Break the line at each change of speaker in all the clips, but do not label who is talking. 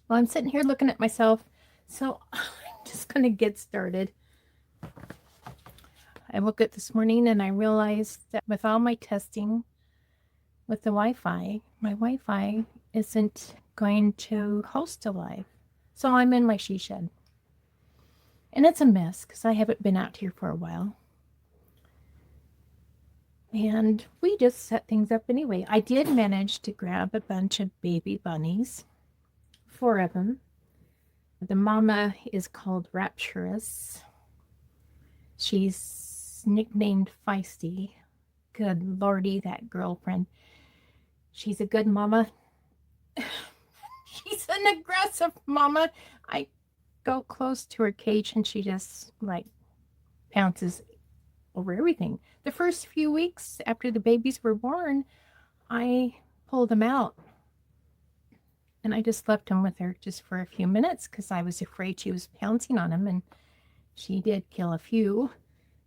Well, I'm sitting here looking at myself, so I'm just going to get started. I woke up this morning and I realized that with all my testing with the Wi Fi, my Wi Fi isn't going to host a live. So I'm in my she shed. And it's a mess because I haven't been out here for a while. And we just set things up anyway. I did manage to grab a bunch of baby bunnies, four of them. The mama is called Rapturous. She's nicknamed Feisty. Good lordy, that girlfriend. She's a good mama. She's an aggressive mama. I go close to her cage and she just like pounces over everything. The first few weeks after the babies were born, I pulled them out and I just left them with her just for a few minutes because I was afraid she was pouncing on them. And she did kill a few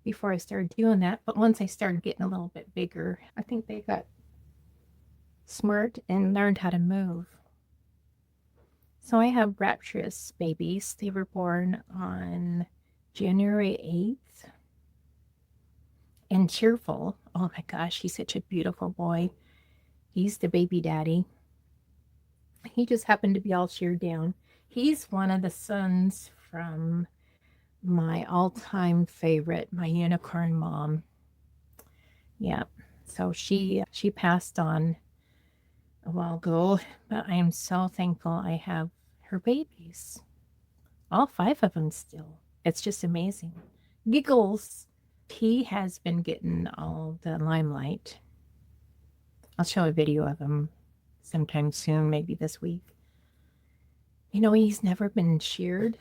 before I started doing that. But once I started getting a little bit bigger, I think they got smart and learned how to move. So I have Rapturous babies. They were born on January 8th. And Cheerful, oh my gosh, he's such a beautiful boy. He's the baby daddy. He just happened to be all sheared down. He's one of the sons from my all-time favorite, my unicorn mom. Yeah. So she passed on a while ago, but I am so thankful I have her babies. All five of them still. It's just amazing. Giggles. He has been getting all the limelight. I'll show a video of him sometime soon, maybe this week. You know, he's never been sheared.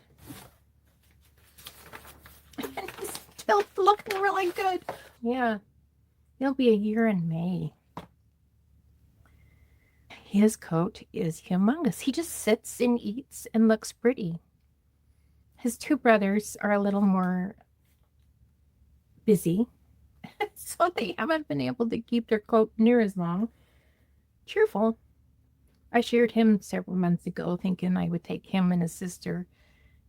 And he's still looking really good. Yeah. He'll be a year in May. His coat is humongous. He just sits and eats and looks pretty. His two brothers are a little more busy, so they haven't been able to keep their coat near as long. Cheerful. I sheared him several months ago, thinking I would take him and his sister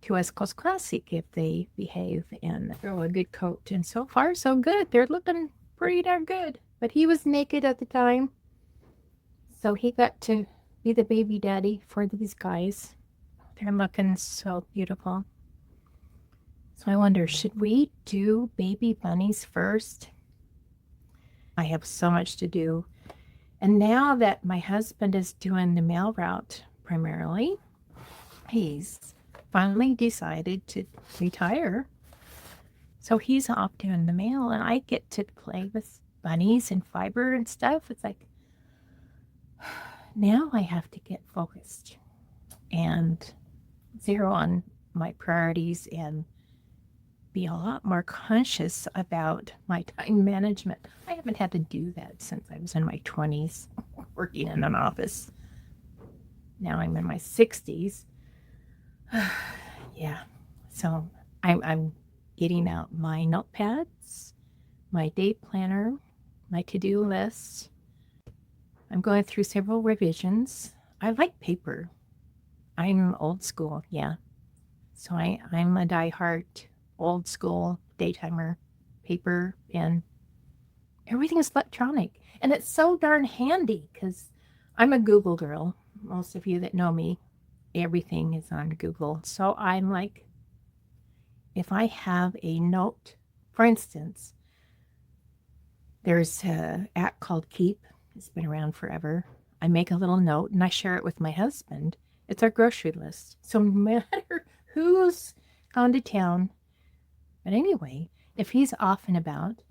to West Coast Classic if they behave and throw a good coat. And so far, so good. They're looking pretty darn good. But he was naked at the time, so he got to be the baby daddy for these guys. They're looking so beautiful. So I wonder, should we do baby bunnies first? I have so much to do. And now that my husband is doing the mail route primarily, he's finally decided to retire. So he's off doing the mail, and I get to play with bunnies and fiber and stuff. It's like, now I have to get focused and zero on my priorities and be a lot more conscious about my time management. I haven't had to do that since I was in my 20s working in an office. Now I'm in my 60s. Yeah. So I'm getting out my notepads, my day planner, my to-do list. I'm going through several revisions. I like paper. I'm old school, yeah. So I'm a diehard old school daytimer, paper, pen. Everything is electronic. And it's so darn handy because I'm a Google girl. Most of you that know me, everything is on Google. So I'm like, if I have a note, for instance, there's an app called Keep. It's been around forever. I make a little note and I share it with my husband. It's our grocery list. So no matter who's gone to town, but anyway, if he's off and about,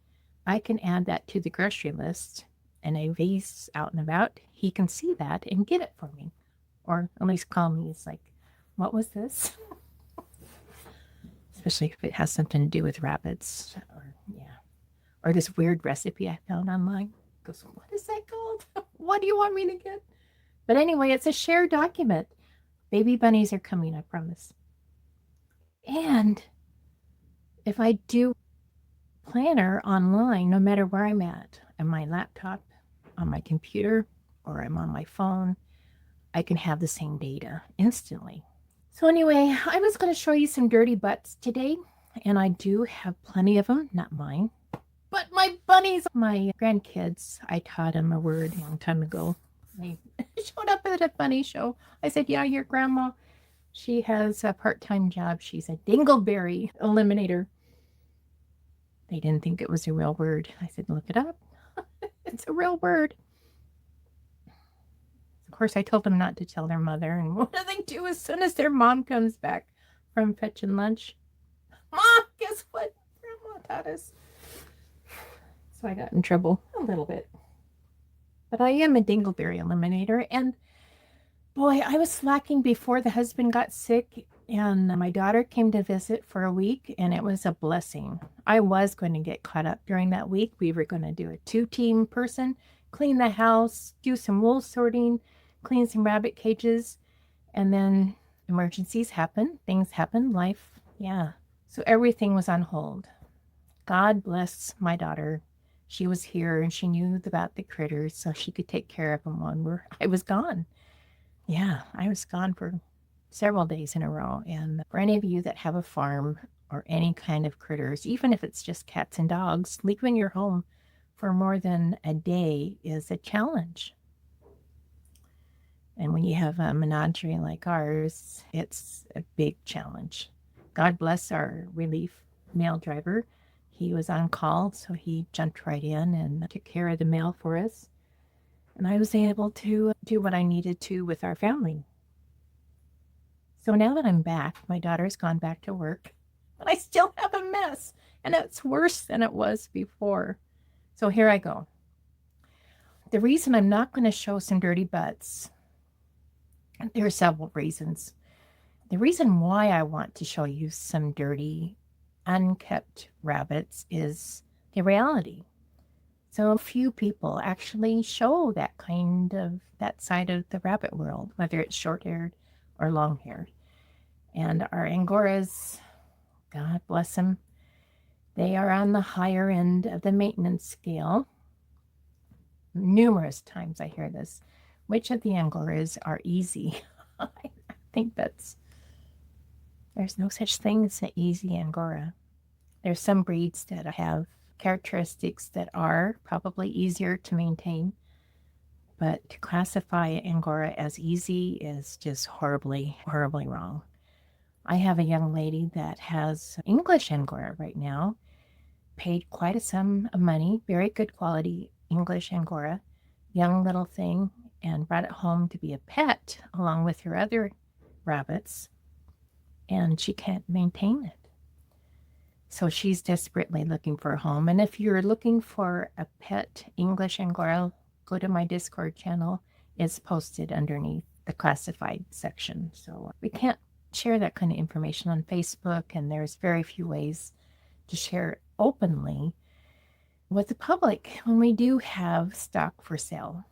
I can add that to the grocery list. And if he's out and about, he can see that and get it for me. Or at least call me. It's like, what was this? Especially if it has something to do with rabbits. Or, yeah. Or this weird recipe I found online. Goes, what is that called? What do you want me to get? But anyway, it's a shared document. Baby bunnies are coming, I promise. And if I do planner online, no matter where I'm at, on my laptop, on my computer, or I'm on my phone, I can have the same data instantly. So anyway, I was going to show you some dirty butts today, and I do have plenty of them, not mine. But my bunnies, my grandkids, I taught them a word a long time ago. They showed up at a bunny show. I said, yeah, your grandma, she has a part-time job. She's a dingleberry eliminator. They didn't think it was a real word. I said, look it up. It's a real word. Of course, I told them not to tell their mother. And what do they do as soon as their mom comes back from fetching lunch? Mom, guess what Grandma taught us? So I got in trouble a little bit. But I am a dingleberry eliminator. And boy, I was slacking before the husband got sick. And my daughter came to visit for a week, and it was a blessing. I was going to get caught up during that week. We were going to do a 2-team person, clean the house, do some wool sorting, clean some rabbit cages, and then emergencies happen, things happen, life, yeah. So everything was on hold. God bless my daughter. She was here and she knew about the critters so she could take care of them when I was gone. Yeah, I was gone for several days in a row. And for any of you that have a farm or any kind of critters, even if it's just cats and dogs, leaving your home for more than a day is a challenge. And when you have a menagerie like ours, it's a big challenge. God bless our relief mail driver. He was on call, so he jumped right in and took care of the mail for us. And I was able to do what I needed to with our family. So now that I'm back, my daughter's gone back to work, but I still have a mess, and it's worse than it was before. So here I go. The reason I'm not going to show some dirty butts, there are several reasons. The reason why I want to show you some dirty, unkept rabbits is the reality. So few people actually show that side of the rabbit world, whether it's short-haired or long-haired. And our Angoras, God bless them, they are on the higher end of the maintenance scale. Numerous times I hear this. Which of the Angoras are easy? I think there's no such thing as an easy Angora. There's some breeds that have characteristics that are probably easier to maintain, but to classify Angora as easy is just horribly, horribly wrong. I have a young lady that has English Angora right now, paid quite a sum of money, very good quality English Angora, young little thing, and brought it home to be a pet along with her other rabbits, and she can't maintain it. So she's desperately looking for a home. And if you're looking for a pet English Angora, go to my Discord channel. It's posted underneath the classified section. So we can't share that kind of information on Facebook, and there's very few ways to share it openly with the public when we do have stock for sale.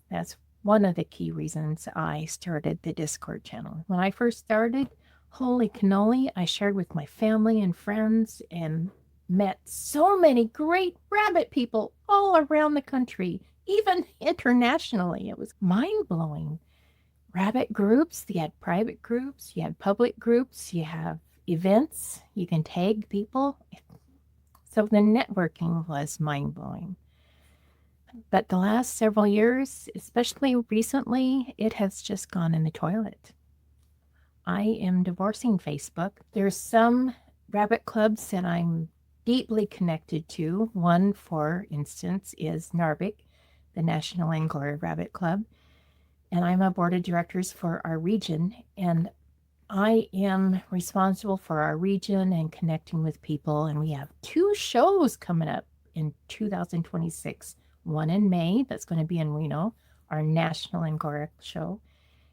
That's one of the key reasons I started the Discord channel. When I first started, holy cannoli, I shared with my family and friends and met so many great rabbit people all around the country, even internationally. It was mind-blowing. Rabbit groups, you had private groups, you had public groups, you have events, you can tag people. So the networking was mind-blowing. But the last several years, especially recently, it has just gone in the toilet. I am divorcing Facebook. There's some rabbit clubs that I'm deeply connected to. One, for instance, is NARBIC, the National Angora Rabbit Club. And I'm a board of directors for our region. And I am responsible for our region and connecting with people. And we have 2 shows coming up in 2026. One in May, that's going to be in Reno, our National Angora show.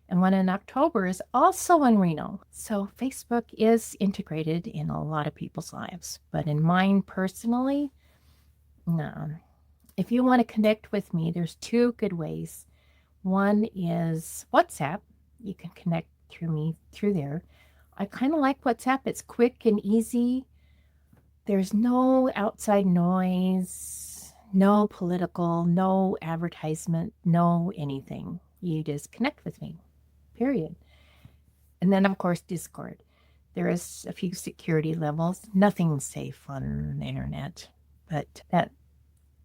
And one in October is also in Reno. So Facebook is integrated in a lot of people's lives. But in mine personally, no. If you want to connect with me, there's 2 good ways. One is WhatsApp. You can connect through me through there. I kind of like WhatsApp. It's quick and easy. There's no outside noise, no political, no advertisement, no anything. You just connect with me. period. And then, of course, Discord. There is a few security levels. Nothing's safe on the internet, but at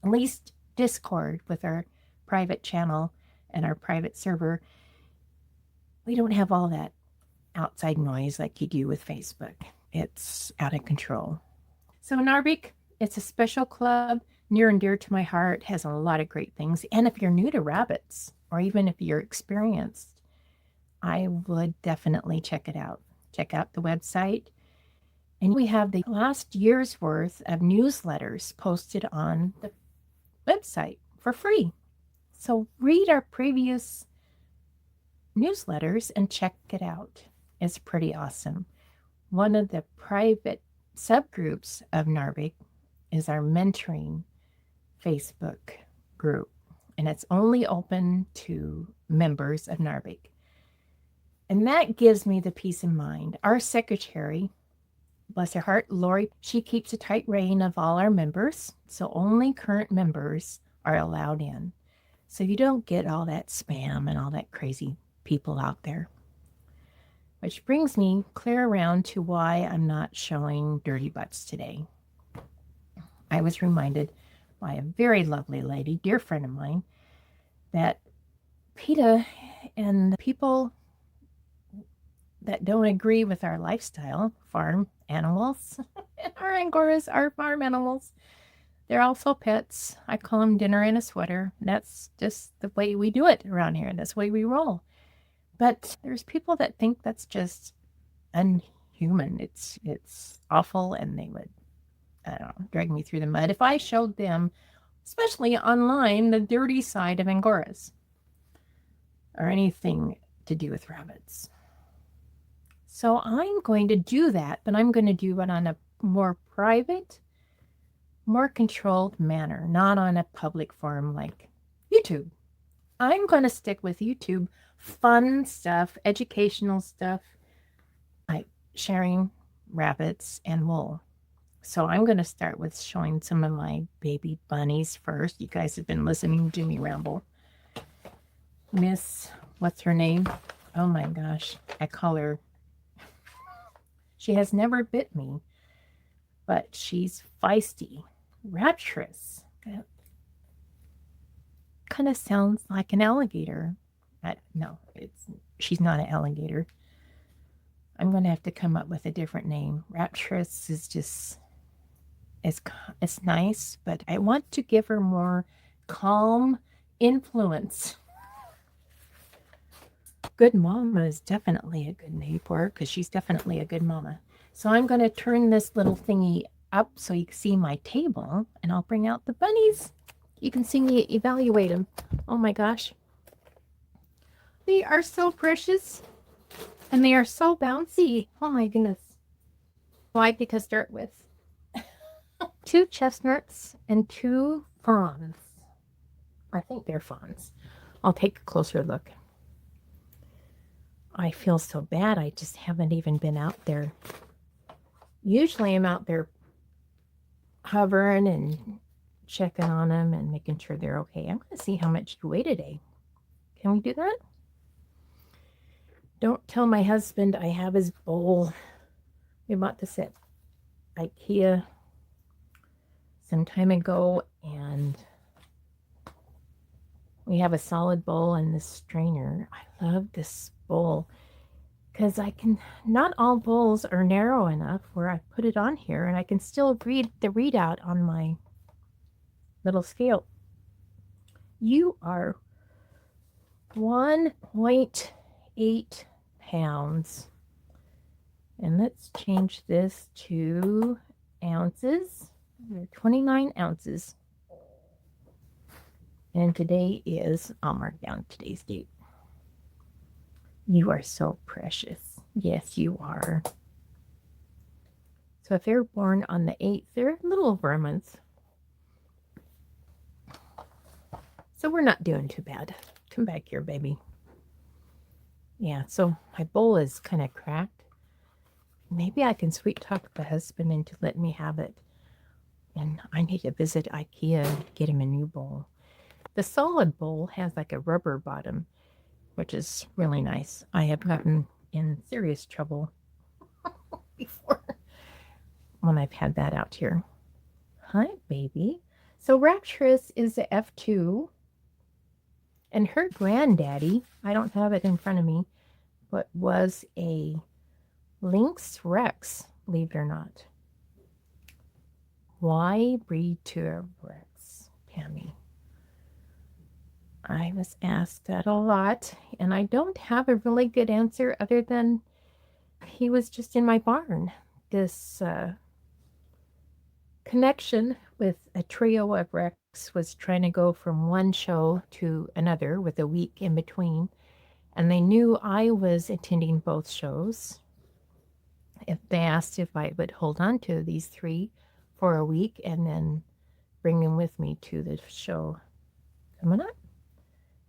least Discord with our private channel and our private server, we don't have all that outside noise like you do with Facebook. It's out of control. So Narvik, it's a special club near and dear to my heart, has a lot of great things. And if you're new to rabbits, or even if you're experienced, I would definitely check it out. Check out the website. And we have the last year's worth of newsletters posted on the website for free. So read our previous newsletters and check it out. It's pretty awesome. One of the private subgroups of Narvik is our mentoring Facebook group, and it's only open to members of Narvik. And that gives me the peace of mind. Our secretary, bless her heart, Lori, she keeps a tight rein of all our members, so only current members are allowed in. So you don't get all that spam and all that crazy people out there. Which brings me clear around to why I'm not showing dirty butts today. I was reminded by a very lovely lady, dear friend of mine, that PETA and people that don't agree with our lifestyle, farm animals, our Angoras are farm animals. They're also pets. I call them dinner in a sweater. That's just the way we do it around here. That's the way we roll. But there's people that think that's just unhuman. It's awful, and they would, I don't know, drag me through the mud if I showed them, especially online, the dirty side of Angoras or anything to do with rabbits. So I'm going to do that, but I'm going to do it on a more private, more controlled manner, not on a public forum like YouTube. I'm going to stick with YouTube fun stuff, educational stuff, like sharing rabbits and wool. So I'm going to start with showing some of my baby bunnies first. You guys have been listening to me ramble. Miss, what's her name? Oh my gosh, I call her. She has never bit me, but she's feisty. Rapturous. Kind of sounds like an alligator. No, she's not an alligator. I'm going to have to come up with a different name. Rapturous is just, it's nice, but I want to give her more calm influence. Good mama is definitely a good name for her because she's definitely a good mama. So I'm going to turn this little thingy up so you can see my table, and I'll bring out the bunnies. You can see me evaluate them. Oh my gosh. They are so precious, and they are so bouncy. Oh my goodness. Why? Because start with 2 chestnuts and 2 fawns. I think they're fawns. I'll take a closer look. I feel so bad. I just haven't even been out there. Usually I'm out there hovering and checking on them and making sure they're okay. I'm going to see how much you weigh today. Can we do that? Don't tell my husband I have his bowl. We bought this at IKEA some time ago, and we have a solid bowl and this strainer. I love this bowl because not all bowls are narrow enough where I put it on here and I can still read the readout on my little scale. You are 1.8 pounds. And let's change this to ounces. 29 ounces. And today is, I'll mark down today's date. You are so precious. Yes, you are. So if they're born on the 8th, they're a little over a month. So we're not doing too bad. Come back here, baby. Yeah, so my bowl is kind of cracked. Maybe I can sweet talk the husband into letting me have it. And I need to visit IKEA and get him a new bowl. The solid bowl has like a rubber bottom, which is really nice. I have gotten in serious trouble before when I've had that out here. Hi, baby. So Rapturous is a F2, and her granddaddy, I don't have it in front of me, but was a Lynx Rex, believe it or not. Why breed to a Rex, Tammy? I was asked that a lot, and I don't have a really good answer other than he was just in my barn. This connection with a trio of Rex was trying to go from one show to another with a week in between, and they knew I was attending both shows. If they asked if I would hold on to these three for a week and then bring them with me to the show coming up.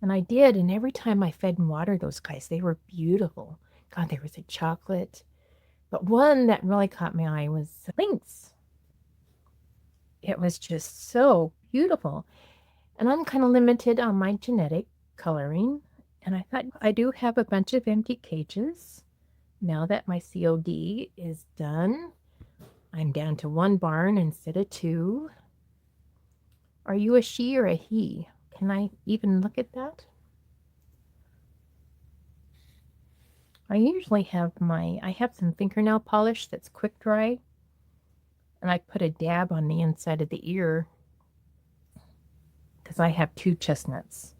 And I did, and every time I fed and watered those guys, they were beautiful. God, there was a chocolate. But one that really caught my eye was Lynx. It was just so beautiful. And I'm kind of limited on my genetic coloring. And I thought I do have a bunch of empty cages. Now that my COD is done, I'm down to one barn instead of two. Are you a she or a he? Can I even look at that? I usually have I have some fingernail polish that's quick dry, and I put a dab on the inside of the ear because I have two chestnuts.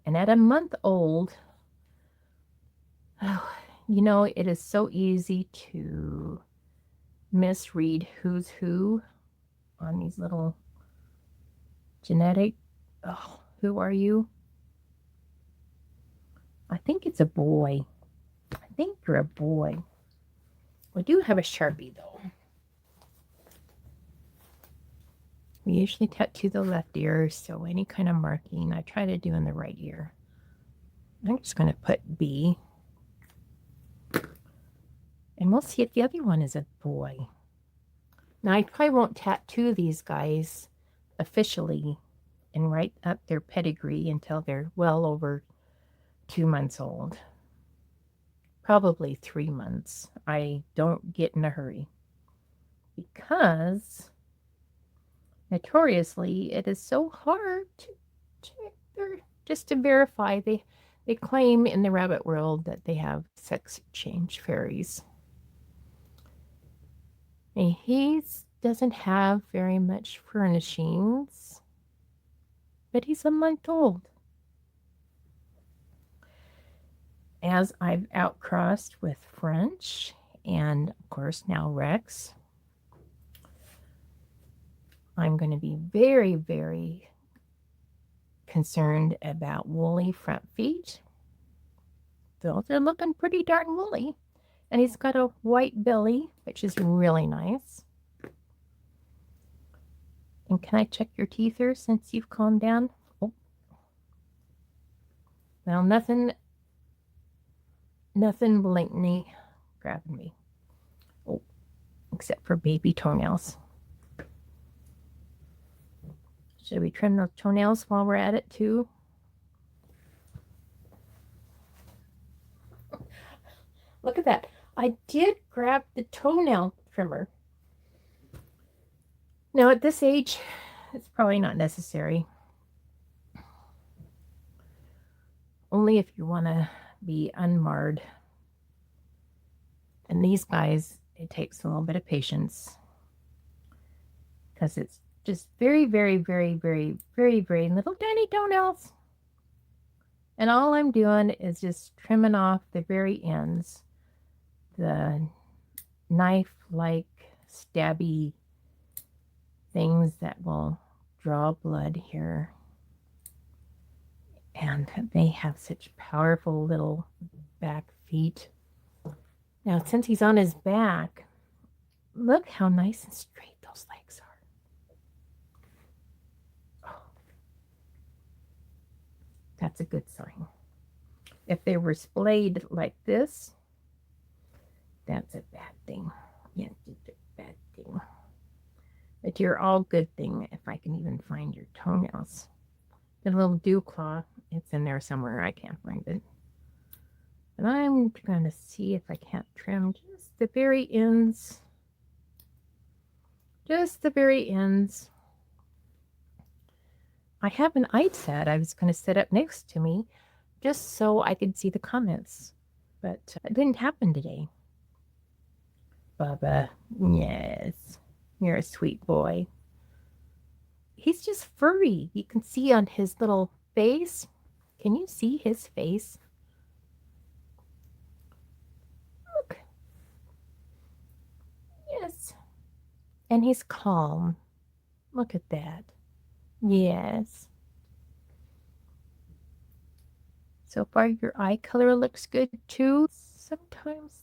And at a month old, oh, it is so easy to misread who's who on these little genetic. Oh, who are you? I think it's a boy. I think you're a boy. We do have a Sharpie, though. We usually tattoo the left ear, so any kind of marking I try to do in the right ear. I'm just going to put B. And we'll see if the other one is a boy. Now, I probably won't tattoo these guys officially and write up their pedigree until they're well over 2 months old. Probably 3 months. I don't get in a hurry because notoriously it is so hard just to verify. They claim in the rabbit world that they have sex change fairies. And he doesn't have very much furnishings, but he's a month old. As I've outcrossed with French and, of course, now Rex, I'm going to be very, very concerned about woolly front feet. Though they're looking pretty darn woolly. And he's got a white belly, which is really nice. And can I check your teether since you've calmed down? Oh. Well, nothing blatantly grabbing me. Oh, except for baby toenails. Should we trim those toenails while we're at it too? Look at that. I did grab the toenail trimmer. Now at this age, it's probably not necessary. Only if you want to be unmarred. And these guys, it takes a little bit of patience because it's just very, very, very, very, very, very little tiny toenails. And all I'm doing is just trimming off the very ends, the knife-like stabby things that will draw blood here. And they have such powerful little back feet. Now, since he's on his back, look how nice and straight those legs are. Oh, that's a good sign. If they were splayed like this, that's a bad thing. Yeah, it's a bad thing. But you're all good thing if I can even find your toenails. The little dew claw, it's in there somewhere. I can't find it. And I'm going to see if I can't trim just the very ends. Just the very ends. I have an iPad I was going to set up next to me just so I could see the comments. But it didn't happen today. Bubba, yes, you're a sweet boy. He's just furry. You can see on his little face. Can you see his face? Look. Yes. And he's calm. Look at that. Yes. So far, your eye color looks good too. Sometimes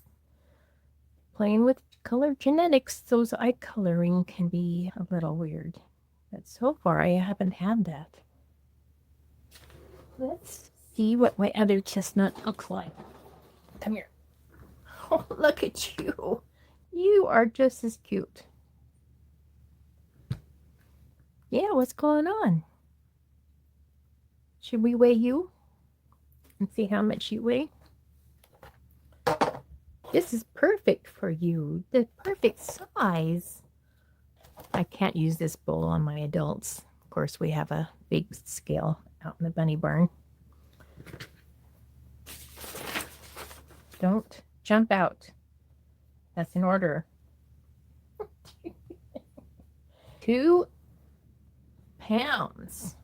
playing with color genetics, those eye coloring can be a little weird. But so far, I haven't had that. Let's see what my other chestnut looks like. Come here. Oh, look at you. You are just as cute. Yeah, what's going on? Should we weigh you and see how much you weigh? This is perfect for you. The perfect size. I can't use this bowl on my adults. Of course, we have a big scale out in the bunny barn. Don't jump out. That's an order. 2 pounds.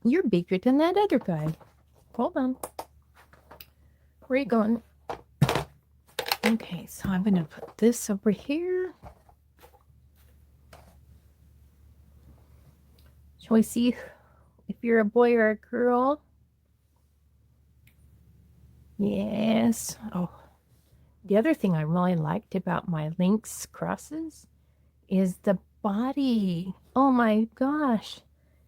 You're bigger than that other guy. Hold on. Where are you going? Okay, so I'm going to put this over here. Shall we see if you're a boy or a girl? Yes. Oh, the other thing I really liked about my lynx crosses is the body. Oh my gosh.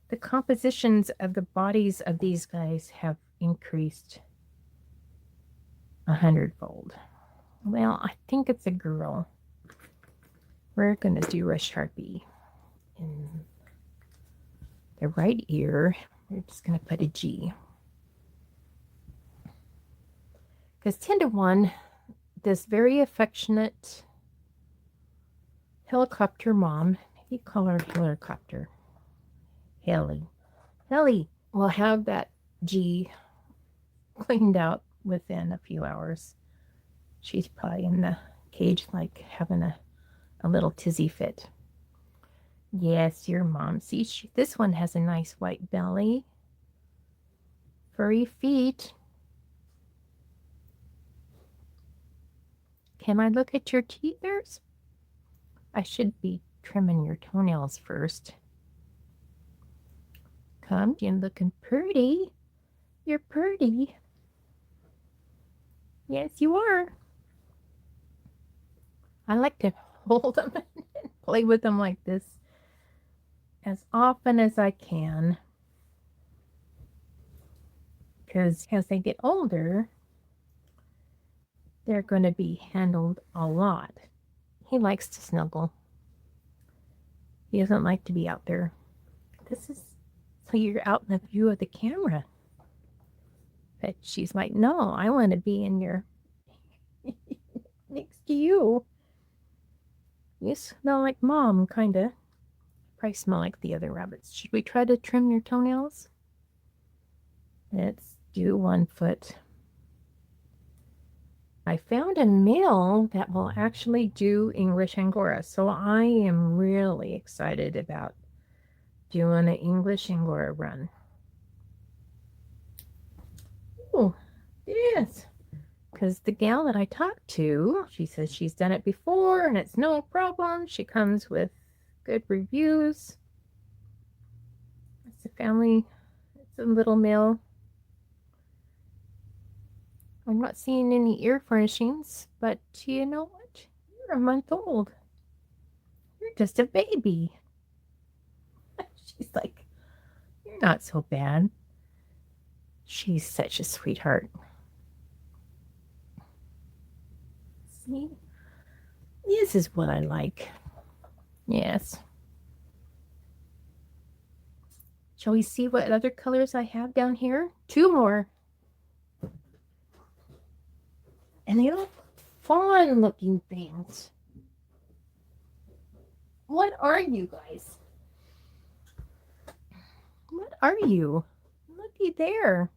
The compositions of the bodies of these guys have increased 100-fold. Well, I think it's a girl. We're going to do a Sharpie in the right ear. We're just going to put a G. Because 10-to-1, this very affectionate helicopter mom, maybe call her helicopter, Haley will have that G cleaned out within a few hours. She's probably in the cage like having a little tizzy fit. Yes, your mom. See, this one has a nice white belly, furry feet. Can I look at your teeth, ears? I should be trimming your toenails first. Come, you're looking pretty. You're pretty. Yes, you are. I like to hold them and play with them like this as often as I can. Because as they get older, they're going to be handled a lot. He likes to snuggle. He doesn't like to be out there. This is so you're out in the view of the camera. But she's like, no, I want to be in your next to you. You smell like mom, kind of. Probably smell like the other rabbits. Should we try to trim your toenails? Let's do 1 foot. I found a mill that will actually do English Angora. So I am really excited about doing an English Angora run. Oh, yes. Because the gal that I talked to, she says she's done it before and it's no problem. She comes with good reviews. It's a family, it's a little mill. I'm not seeing any ear furnishings, but you know what? You're a month old. You're just a baby. She's like, you're not so bad. She's such a sweetheart. See? This is what I like. Yes. Shall we see what other colors I have down here? 2 more. And they look fun looking things. What are you guys? What are you? Looky there.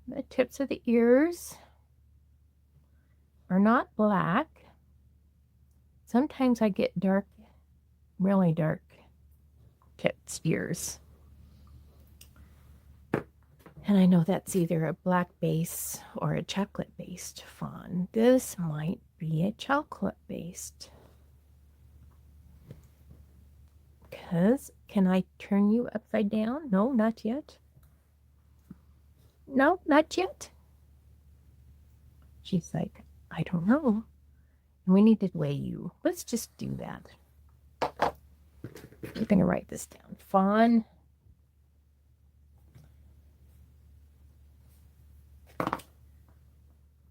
The tips of the ears are not black. Sometimes I get dark, really dark tips ears. And I know that's either a black base or a chocolate based fawn. This might be a chocolate based. Because, can I turn you upside down? No, not yet. No, not yet. She's like, I don't know. We need to weigh you. Let's just do that. I'm going to write this down. Fawn.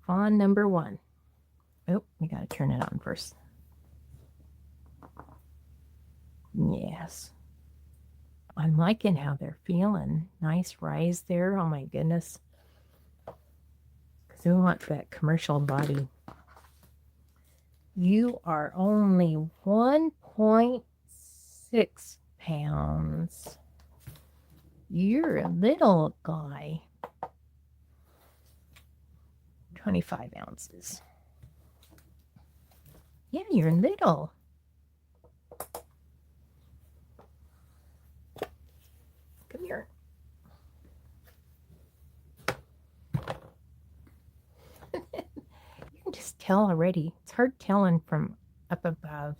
Fawn number 1. Oh, we got to turn it on first. Yes. I'm liking how they're feeling. Nice rise there. Oh my goodness. Because we want that commercial body. You are only 1.6 pounds. You're a little guy. 25 ounces. Yeah, you're little. Come here. You can just tell already. It's hard telling from up above.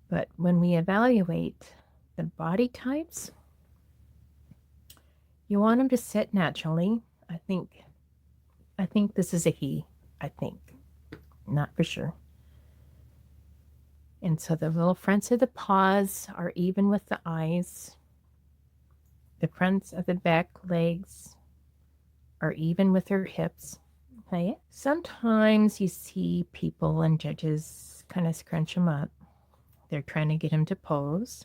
But when we evaluate the body types, you want them to sit naturally. I think this is a he. I think. Not for sure. And so the little fronts of the paws are even with the eyes. The fronts of the back legs are even with her hips. Okay. Sometimes you see people and judges kind of scrunch them up. They're trying to get him to pose.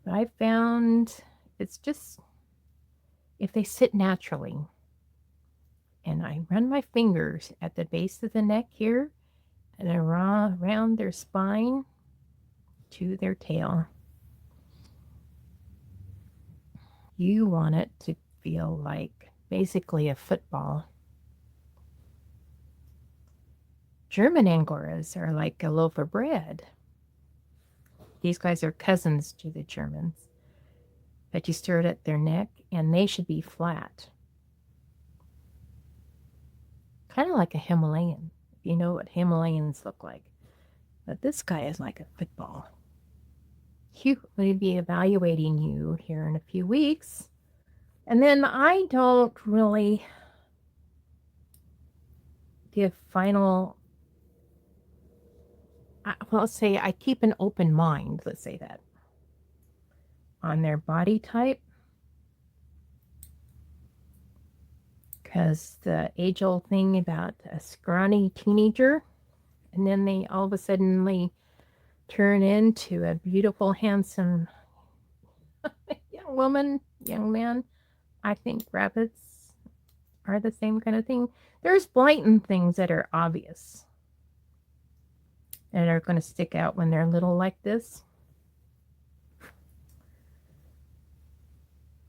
But I found it's just if they sit naturally. And I run my fingers at the base of the neck here and around their spine to their tail. You want it to feel like basically a football. German Angoras are like a loaf of bread. These guys are cousins to the Germans. But you stir it at their neck and they should be flat. Kind of like a Himalayan, if you know what Himalayans look like. But this guy is like a football. We'll be evaluating you here in a few weeks. And then I don't really give final, well, let's say I keep an open mind, let's say that, on their body type. Because the age-old thing about a scrawny teenager, and then they all of a sudden turn into a beautiful, handsome young woman, young man. I think rabbits are the same kind of thing. There's blatant things that are obvious and are going to stick out when they're little like this.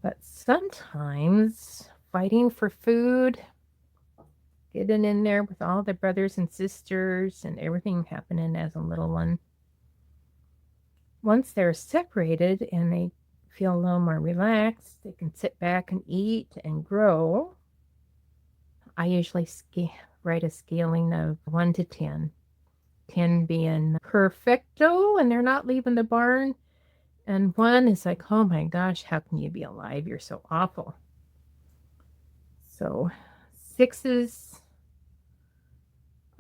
But sometimes fighting for food, getting in there with all the brothers and sisters and everything happening as a little one. Once they're separated and they feel a little more relaxed, they can sit back and eat and grow. I usually write a scaling of 1 to 10. 10 being perfecto and they're not leaving the barn. And 1 is like, oh my gosh, how can you be alive? You're so awful. So 6s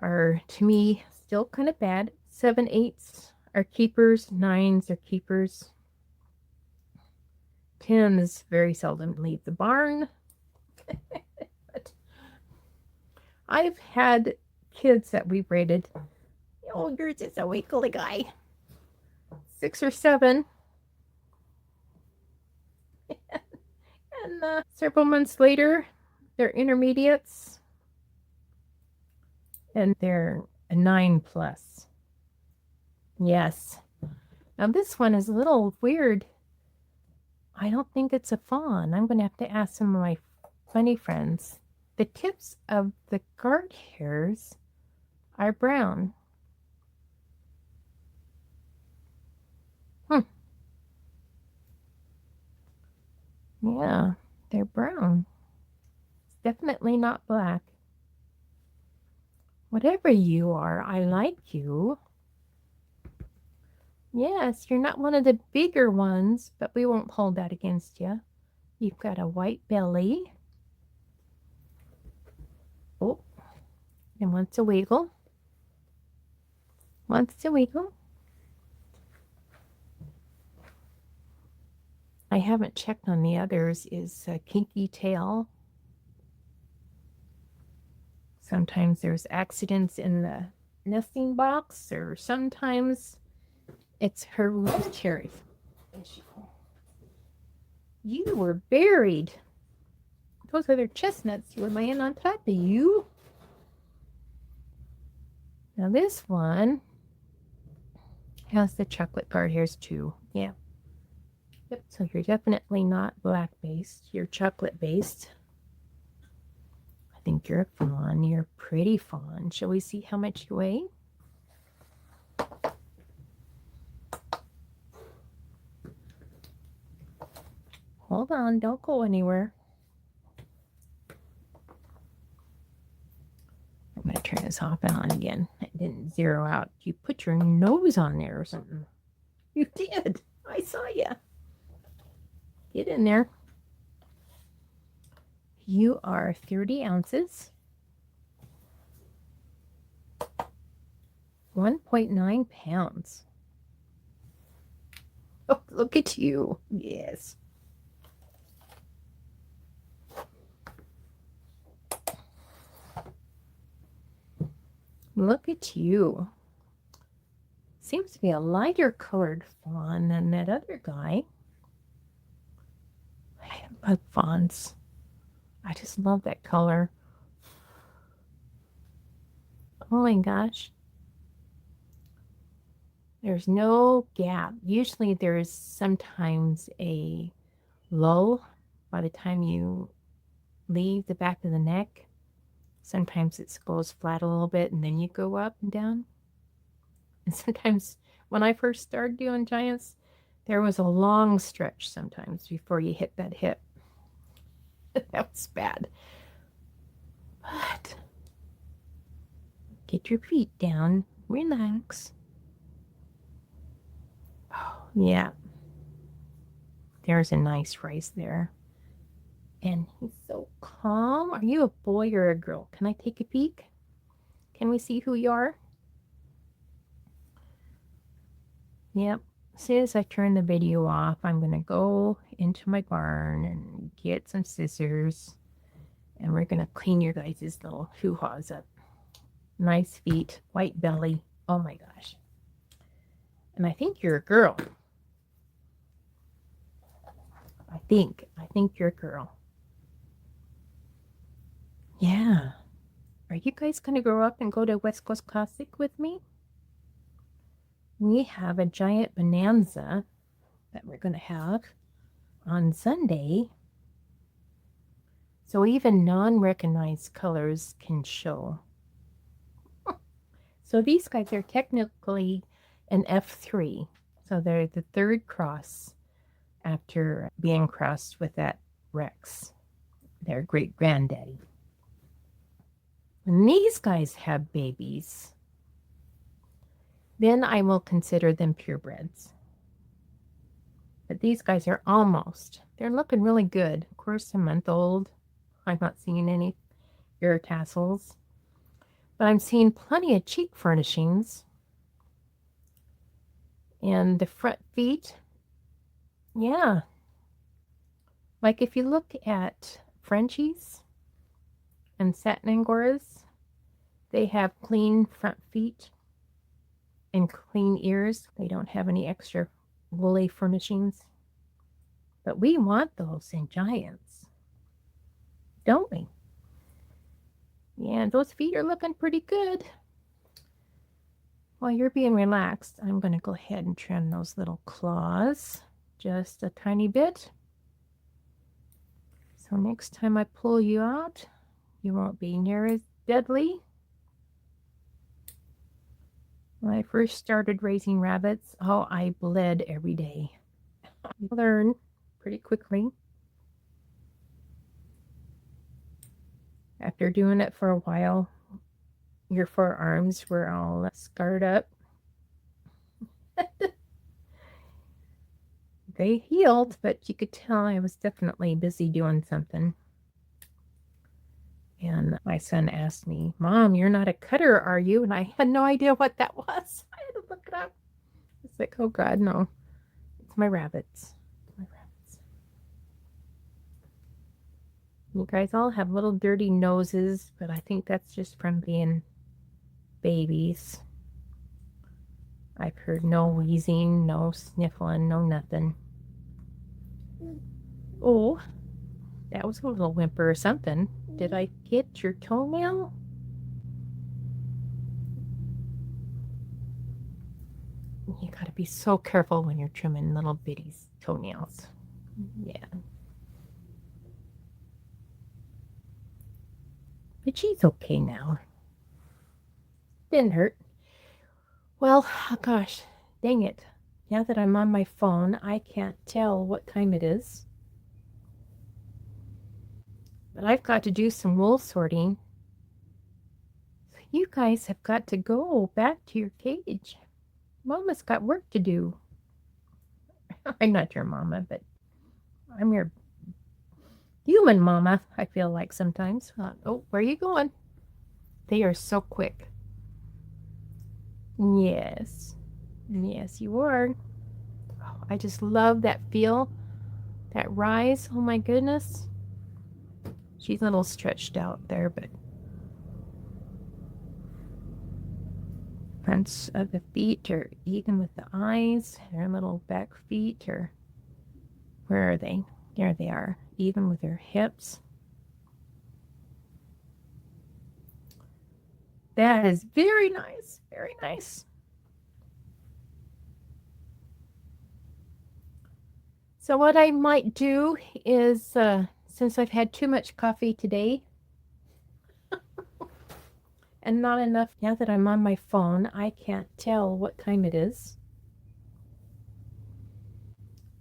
are, to me, still kind of bad. 7, 8s are keepers. 9s are keepers. 10s very seldom leave the barn. But I've had kids that we've rated Oh, yours is a wiggly guy. 6 or 7. And several months later, they're intermediates. And they're a 9 plus. Yes. Now this one is a little weird. I don't think it's a fawn. I'm going to have to ask some of my funny friends. The tips of the guard hairs are brown. Yeah, they're brown. It's definitely not black. Whatever you are, I like you. Yes, you're not one of the bigger ones, but we won't hold that against you. You've got a white belly. Oh, and wants a wiggle. Wants to wiggle. I haven't checked on the others. Is a kinky tail. Sometimes there's accidents in the nesting box, or sometimes it's her with cherry. You were buried. Those other chestnuts were laying on top of you. Now this one has the chocolate guard hairs too. Yeah. Yep, so you're definitely not black based. You're chocolate based. I think you're a fawn. You're a pretty fawn. Shall we see how much you weigh? Hold on, don't go anywhere. I'm going to turn this off and on again. It didn't zero out. You put your nose on there or something. You did. I saw you. Get in there. You are 30 ounces. 1.9 pounds. Oh, look at you. Yes. Look at you. Seems to be a lighter colored fawn than that other guy. I love fawns. I just love that color. Oh my gosh. There's no gap. Usually there's sometimes a lull by the time you leave the back of the neck. Sometimes it goes flat a little bit and then you go up and down. And sometimes when I first started doing giants, there was a long stretch sometimes before you hit that hip. That was bad. But get your feet down, relax. Oh, yeah. There's a nice race there. And he's so calm. Are you a boy or a girl? Can I take a peek? Can we see who you are? Yep. As soon as I turn the video off, I'm going to go into my barn and get some scissors. And we're going to clean your guys' little hoo-haws up. Nice feet, white belly. Oh my gosh. And I think you're a girl. I think you're a girl. Yeah. Are you guys going to grow up and go to West Coast Classic with me? We have a giant bonanza that we're going to have on Sunday. So even non-recognized colors can show. So these guys are technically an F3. So they're the third cross after being crossed with that Rex, their great granddaddy. When these guys have babies, then I will consider them purebreds. But these guys are almost. They're looking really good. Of course, a month old. I'm not seeing any ear tassels. But I'm seeing plenty of cheek furnishings. And the front feet, yeah. Like if you look at Frenchies and satin Angoras, they have clean front feet. and clean ears. They don't have any extra woolly furnishings. But we want those in Giants, don't we? Yeah, those feet are looking pretty good. While you're being relaxed, I'm going to go ahead and trim those little claws just a tiny bit. So next time I pull you out, you won't be near as deadly. When I first started raising rabbits, oh, I bled every day. I learned pretty quickly. After doing it for a while, your forearms were all scarred up. They healed, but you could tell I was definitely busy doing something. And my son asked me, "Mom, you're not a cutter, are you?" And I had no idea what that was. I had to look it up. It's like, oh God, no. It's my rabbits. My rabbits. You guys all have little dirty noses, but I think that's just from being babies. I've heard no wheezing, no sniffling, no nothing. Oh, that was a little whimper or something. Did I hit your toenail? You gotta be so careful when you're trimming little bitty's toenails. Yeah. But she's okay now. Didn't hurt. Well, oh gosh, dang it. Now that I'm on my phone, I can't tell what time it is. But I've got to do some wool sorting. So you guys have got to go back to your cage. Mama's got work to do. I'm not your mama, but I'm your human mama, I feel like sometimes. Oh, where are you going? They are so quick. Yes. Yes, you are. Oh, I just love that feel, that rise. Oh my goodness. She's a little stretched out there, but fronts of the feet are even with the eyes. Her little back feet are, where are they? There they are, even with her hips. That is very nice, very nice. So what I might do is, since I've had too much coffee today and not enough, now that I'm on my phone, I can't tell what time it is.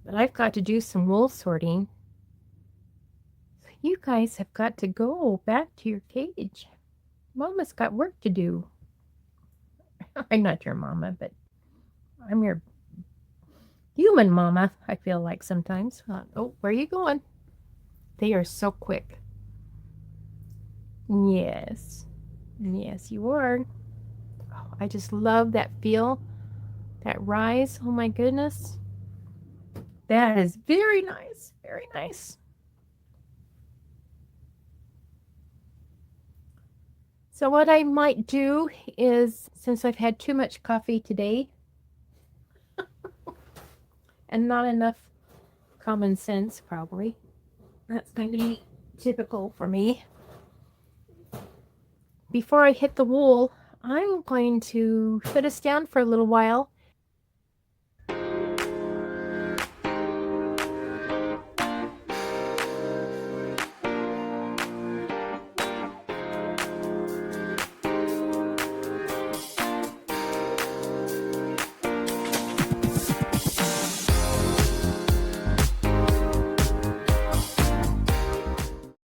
But I've got to do some wool sorting. So you guys have got to go back to your cage. Mama's got work to do. I'm not your mama, but I'm your human mama, I feel like sometimes. Oh, where are you going? They are so quick. Yes. Yes, you are. Oh, I just love that feel, that rise. Oh my goodness. That is very nice. Very nice. So what I might do is, since I've had too much coffee today and not enough common sense, probably, that's going to be typical for me. Before I hit the wool, I'm going to put us down for a little while